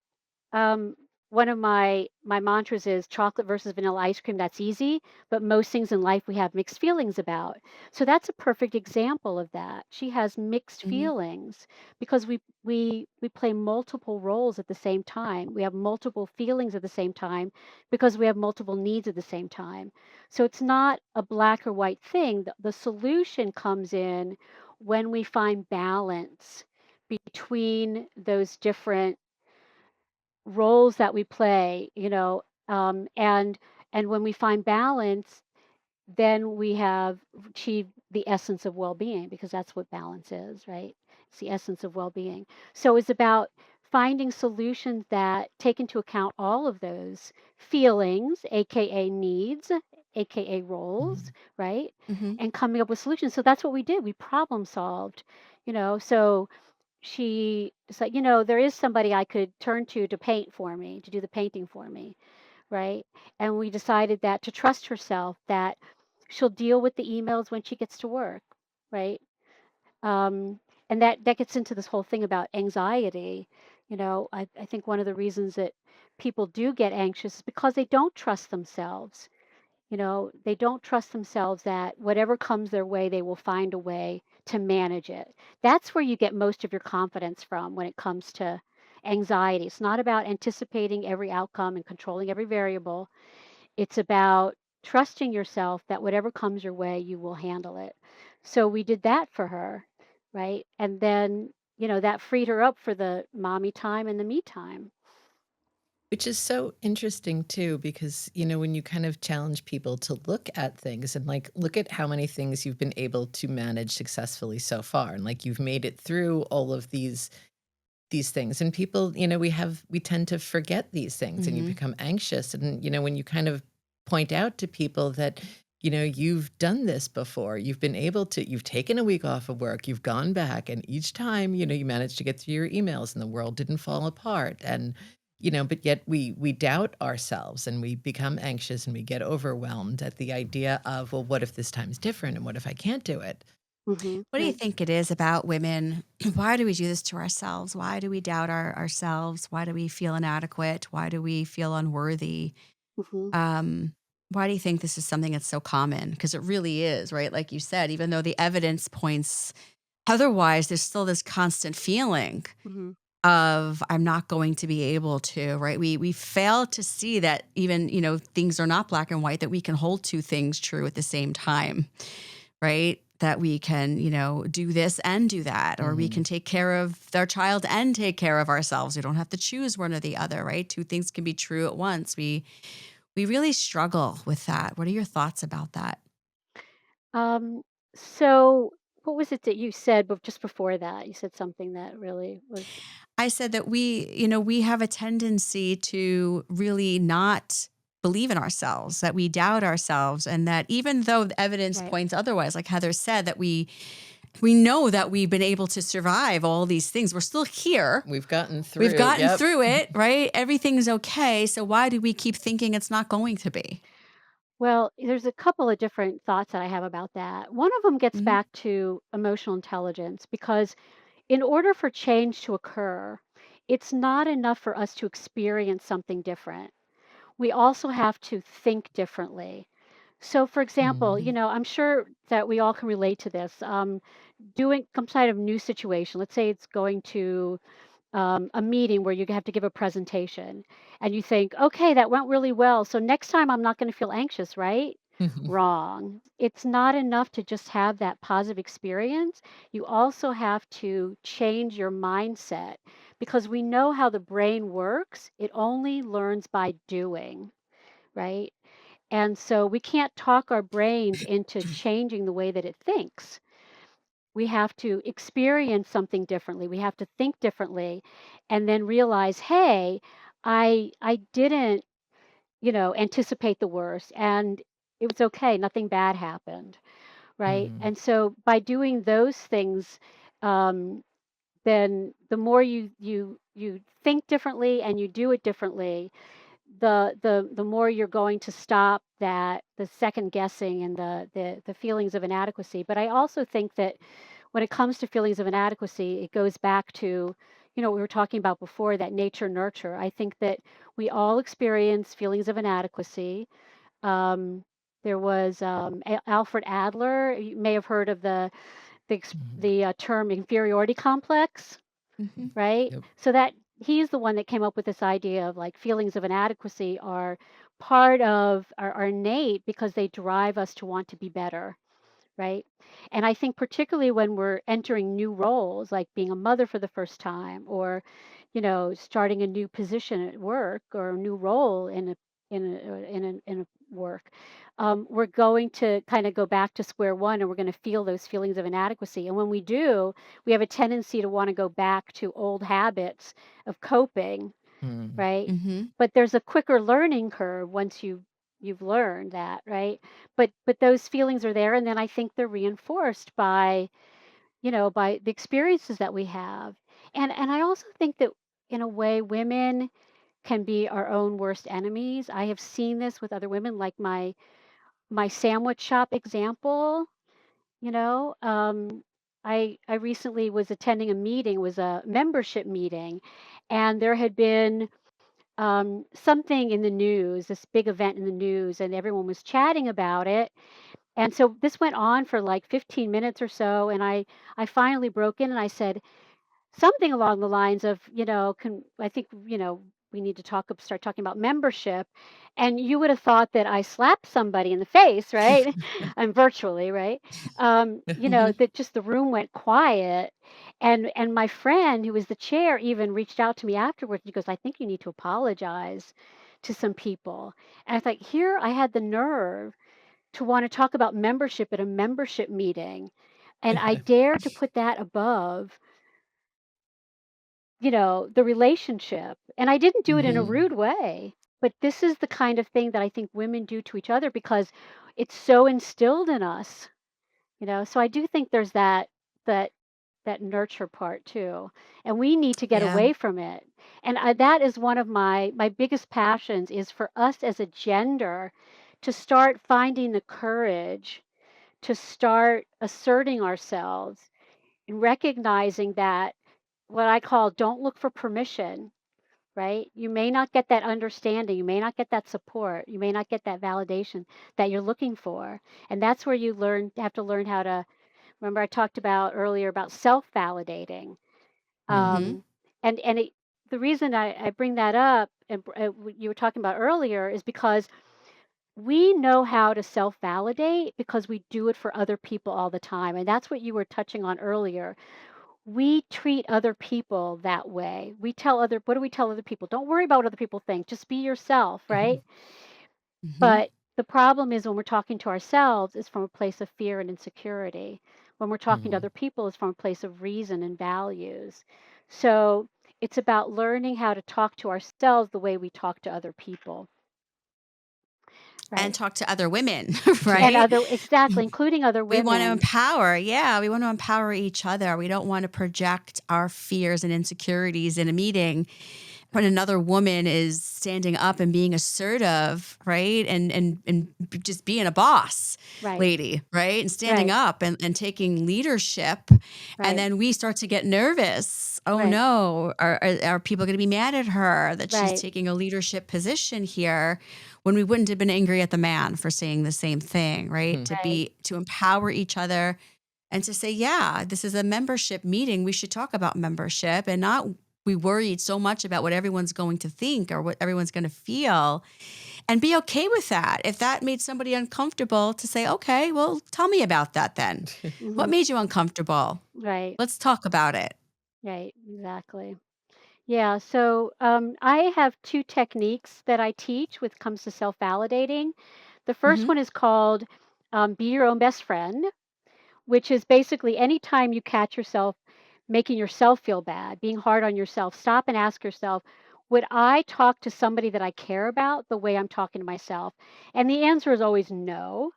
um, one of my mantras is chocolate versus vanilla ice cream. That's easy, but most things in life we have mixed feelings about. So that's a perfect example of that. She has mixed Hmm. feelings because we play multiple roles at the same time. We have multiple feelings at the same time because we have multiple needs at the same time. So it's not a black or white thing. The solution comes in when we find balance between those different roles that we play, and when we find balance, then we have achieved the essence of well-being because that's what balance is, right? It's the essence of well-being. So it's about finding solutions that take into account all of those feelings, aka needs, aka roles, Hmm. right? Hmm. And coming up with solutions. So that's what we did. We problem solved, so she said, there is somebody I could turn to paint for me, to do the painting for me, right? And we decided that to trust herself, that she'll deal with the emails when she gets to work, right? Um, and that gets into this whole thing about anxiety. I think one of the reasons that people do get anxious is because they don't trust themselves. They don't trust themselves that whatever comes their way, they will find a way to manage it. That's where you get most of your confidence from when it comes to anxiety. It's not about anticipating every outcome and controlling every variable. It's about trusting yourself that whatever comes your way, you will handle it. So we did that for her, right? And then, that freed her up for the mommy time and the me time. Which is so interesting too, because, when you kind of challenge people to look at things and like look at how many things you've been able to manage successfully so far. And like you've made it through all of these things. And people, we tend to forget these things and you Hmm. become anxious. And, when you kind of point out to people that, you've done this before, you've taken a week off of work, you've gone back, and each time, you managed to get through your emails and the world didn't fall apart. And, but yet we doubt ourselves and we become anxious and we get overwhelmed at the idea of, well, what if this time's different? And what if I can't do it? What do you Right. think it is about women? Why do we do this to ourselves? Why do we doubt ourselves? Why do we feel inadequate? Why do we feel unworthy? hmm Um, why do you think this is something that's so common? Because it really is, right? Like you said, even though the evidence points otherwise, there's still this constant feeling hmm of I'm not going to be able to, right? We fail to see that even, things are not black and white, that we can hold two things true at the same time, right? That we can, do this and do that, or we Mhm. can take care of our child and take care of ourselves. We don't have to choose one or the other, right? Two things can be true at once. We really struggle with that. What are your thoughts about that? Um, so what was it that you said, but just before that, you said something that really was I said that we have a tendency to really not believe in ourselves, that we doubt ourselves, and that even though the evidence right. points otherwise, like Heather said, that we know that we've been able to survive all these things. We're still here. We've gotten We've through. gotten Yep. through it, right? Everything's okay. So why do we keep thinking it's not going to be? Well, there's a couple of different thoughts that I have about that. One of them gets Mhm. back to emotional intelligence because in order for change to occur, it's not enough for us to experience something different. We also have to think differently. So, for example, Mhm. I'm sure that we all can relate to this. Doing some kind of new situation, let's say it's going to a meeting where you have to give a presentation and you think, okay, that went really well. So next time I'm not going to feel anxious, right? Wrong. It's not enough to just have that positive experience. You also have to change your mindset because we know how the brain works. It only learns by doing, right? And so we can't talk our brains into changing the way that it thinks. We have to experience something differently. We have to think differently and then realize, hey, I didn't, anticipate the worst and it was okay. Nothing bad happened, right? Mhm. And so by doing those things, um, then the more you think differently and you do it differently, the more you're going to stop that the second guessing and the feelings of inadequacy. But I also think that when it comes to feelings of inadequacy, it goes back to, what we were talking about before, that nature nurture. I think that we all experience feelings of inadequacy. Um, there was Alfred Adler. You may have heard of Mhm. the term inferiority complex, Mhm. right? Yep. So that he's the one that came up with this idea of like feelings of inadequacy are part of our innate because they drive us to want to be better, right? And I think particularly when we're entering new roles, like being a mother for the first time, or starting a new position at work or a new role in a work, we're going to kind of go back to square one, and we're going to feel those feelings of inadequacy. And when we do, we have a tendency to want to go back to old habits of coping, Mhm. right? Mhm. But there's a quicker learning curve once you've learned that, right? But those feelings are there, and then I think they're reinforced by the experiences that we have. And I also think that in a way women can be our own worst enemies. I have seen this with other women, like my sandwich shop example, you know. I recently was attending a meeting, it was a membership meeting, and there had been something in the news, this big event in the news, and everyone was chatting about it. And so this went on for like 15 minutes or so, and I finally broke in and I said, something along the lines of, can I think, we need to start talking about membership. And you would have thought that I slapped somebody in the face, right? I'm virtually, right? That just the room went quiet. And my friend who was the chair even reached out to me afterwards. He goes, I think you need to apologize to some people. And I thought, here I had the nerve to want to talk about membership at a membership meeting. And I dare to put that above the relationship. And I didn't do it in a Mhm. rude way, but this is the kind of thing that I think women do to each other because it's so instilled in us. So I do think there's that that nurture part too. And we need to get Yeah. away from it. And that is one of my biggest passions is for us as a gender to start finding the courage to start asserting ourselves and recognizing that what I call don't look for permission, right? You may not get that understanding, you may not get that support, you may not get that validation that you're looking for. And that's where you have to learn how to remember I talked about earlier about self-validating. Mhm. Um the reason I bring that up and you were talking about earlier is because we know how to self-validate because we do it for other people all the time. And that's what you were touching on earlier. We treat other people that way. What do we tell other people? Don't worry about what other people think. Just be yourself, right? Mhm. But the problem is when we're talking to ourselves is from a place of fear and insecurity. When we're talking to Mhm. other people is from a place of reason and values. So it's about learning how to talk to ourselves the way we talk to other people, And right? talk to other women, And right? other exactly, including other We want to women. empower. Yeah, we want to empower each other. We don't want to project our fears and insecurities in a meeting when another woman is standing up and being assertive, right? And just being a boss Right. lady, right? And standing Right. up and taking leadership. And Right. then we start to get nervous. Oh Right. no, are people going to be mad at her that she's Right. taking a leadership position here when we wouldn't have been angry at the man for saying the same thing, right? Hmm. Right. To empower each other and to say, yeah, this is a membership meeting. We should talk about membership and not be worried so much about what everyone's going to think or what everyone's going to feel and be okay with that. If that made somebody uncomfortable, to say, okay, well, tell me about that then. What Mhm. made you uncomfortable? Right. Let's talk about it. Right. Exactly. Yeah. So I have two techniques that I teach when it comes to self validating. The first Hmm. one is called Be Your Own Best Friend, which is basically anytime you catch yourself making yourself feel bad, being hard on yourself, stop and ask yourself, would I talk to somebody that I care about the way I'm talking to myself? And the answer is always no.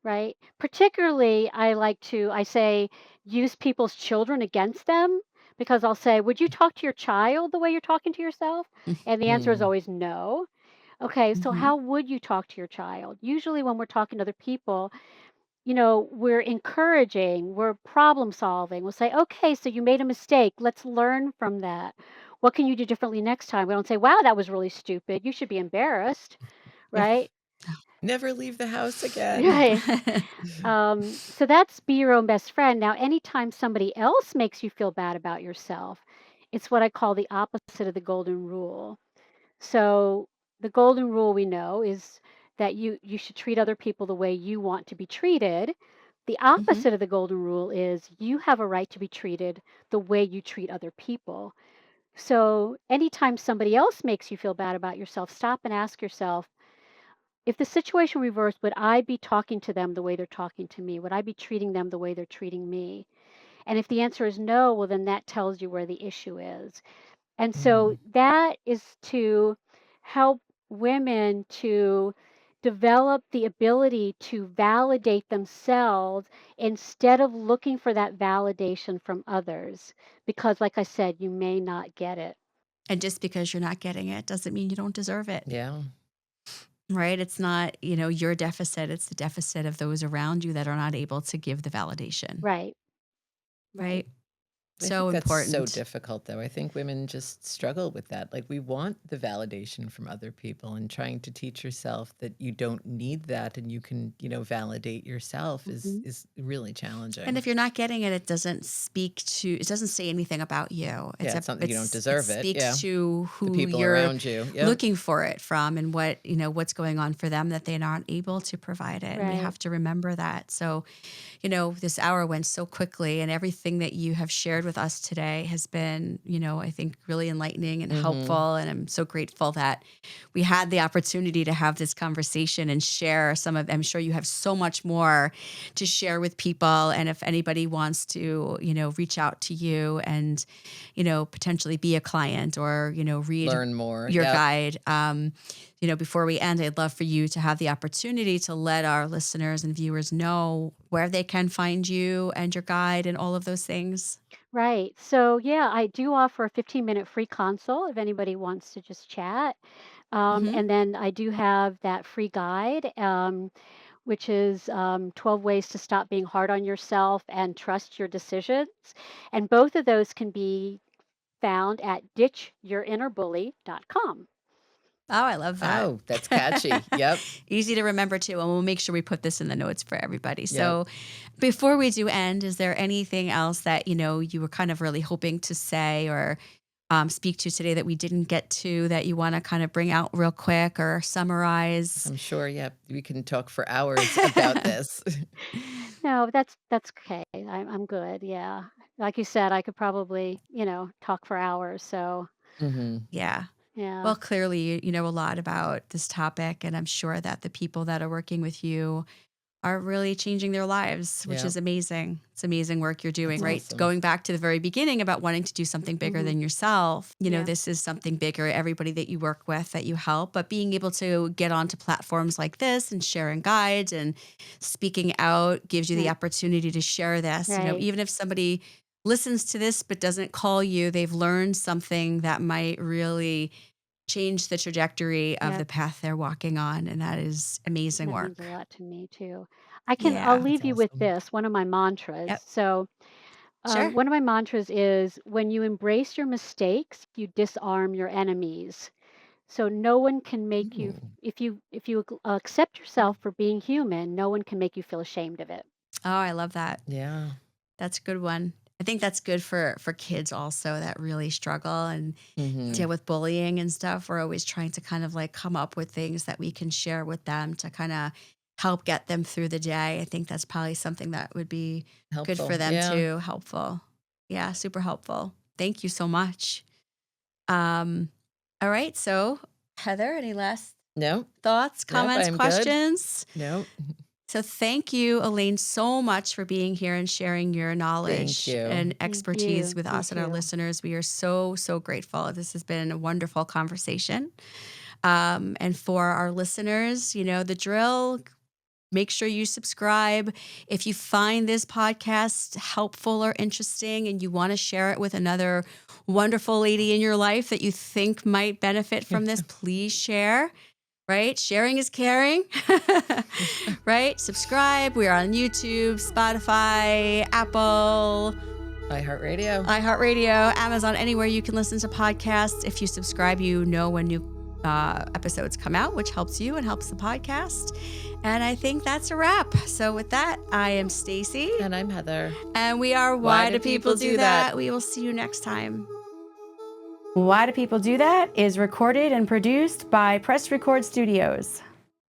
Right? Particularly, I say, use people's children against them because I'll say, would you talk to your child the way you're talking to yourself? And the answer is Mm. always no. Okay, so Hmm. how would you talk to your child? Usually, when we're talking to other people, we're encouraging, we're problem solving. We'll say, okay, so you made a mistake. Let's learn from that. What can you do differently next time? We don't say, wow, that was really stupid. You should be embarrassed, right? Never leave the house again. Right. So that's be your own best friend. Now, anytime somebody else makes you feel bad about yourself, it's what I call the opposite of the golden rule. So the golden rule we know is that you should treat other people the way you want to be treated. The Hmm. opposite of the golden rule is you have a right to be treated the way you treat other people. So anytime somebody else makes you feel bad about yourself, stop and ask yourself, if the situation reversed, would I be talking to them the way they're talking to me? Would I be treating them the way they're treating me? And if the answer is no, well, then that tells you where the issue is. And so Mm. that is to help women to develop the ability to validate themselves instead of looking for that validation from others. Because, like I said, you may not get it. And just because you're not getting it doesn't mean you don't deserve it, Yeah. right? It's not, your deficit. It's the deficit of those around you that are not able to give the validation. Right. right? I So think that's so important. difficult, though. I think women just struggle with that. Like, we want the validation from other people, and trying to teach yourself that you don't need that and you can, validate yourself is Mhm. is really And challenging. if you're not getting it, it doesn't it doesn't say anything about you. Yeah, it's something you don't It deserve it. Yeah. speaks to The who people you're around you. Yep. looking for it from and what's going on for them that they're not able to provide it. And we Right. have to remember that. So, this hour went so quickly, and everything that you have shared with us today has been, I think really enlightening and Mhm. helpful. And I'm so grateful that we had the opportunity to have this conversation and share I'm sure you have so much more to share with people. And if anybody wants to, reach out to you and, potentially be a client or, read Learn more. your Yep. guide, before we end, I'd love for you to have the opportunity to let our listeners and viewers know where they can find you and your guide and all of those things. Right. So, yeah, I do offer a 15-minute free consult if anybody wants to just chat. Hmm. And then I do have that free guide, which is 12 ways to stop being hard on yourself and trust your decisions. And both of those can be found at ditchyourinnerbully.com. Oh, I love that. Oh, that's catchy. Yep. Easy to remember too. And we'll make sure we put this in the notes for everybody. Yep. So before we do end, is there anything else that, you were kind of really hoping to say or speak to today that we didn't get to that you want to kind of bring out real quick or summarize? I'm sure, yep, we can talk for hours about this. No, that's okay. I'm good. Yeah. Like you said, I could probably, talk for hours. So, Mhm. Yeah. yeah. Well, clearly, you know a lot about this topic, and I'm sure that the people that are working with you are really changing their lives, which Yep. is amazing. It's amazing work you're doing, That's right? awesome. Going back to the very beginning about wanting to do something bigger Hmm. than yourself, Yeah. this is something bigger, everybody that you work with, that you help, but being able to get onto platforms like this and sharing guides and speaking out gives you the Right. opportunity to share this. Right. Even if somebody listens to this but doesn't call you, they've learned something that might really change the trajectory of Yeah. the path they're walking on. And that is amazing That means a work. lot to me too. I'll Yeah. That's leave you with awesome. this, one of my mantras. Yep. So, Sure. one of my mantras is when you embrace your mistakes, you disarm your enemies. So no one can make you Ooh. if you accept yourself for being human, no one can make you feel ashamed of it. Oh, I love that. Yeah. That's a good one. I think that's good for kids also that really struggle and deal Mhm. with bullying and stuff. We're always trying to kind of like come up with things that we can share with them to kind of help get them through the day. I think that's probably something that would be good for Helpful. them Yeah. too. Helpful. Yeah, super helpful. Thank you so much. Um, all right. So, Heather, any last Nope. thoughts, Nope, comments, I'm good. questions? Nope. So thank you, Elaine, so much for being here and sharing your Thank knowledge you. and Thank expertise you. with us Thank and our you. listeners. We are so, so grateful. This has been a wonderful conversation. And for our listeners, the drill. Make sure you subscribe. If you find this podcast helpful or interesting and you want to share it with another wonderful lady in your life that you think might benefit from this, please share. Right? Sharing is caring. Right? Subscribe. We are on YouTube, Spotify, Apple, iHeartRadio. iHeartRadio, Amazon, anywhere you can listen to podcasts. If you subscribe, you know when new episodes come out, which helps you and helps the podcast. And I think that's a wrap. So with that, I am Stacy. And I'm Heather. And we are Why Do People Do That? We will see you next time. Why Do People Do That is recorded and produced by Press Record Studios.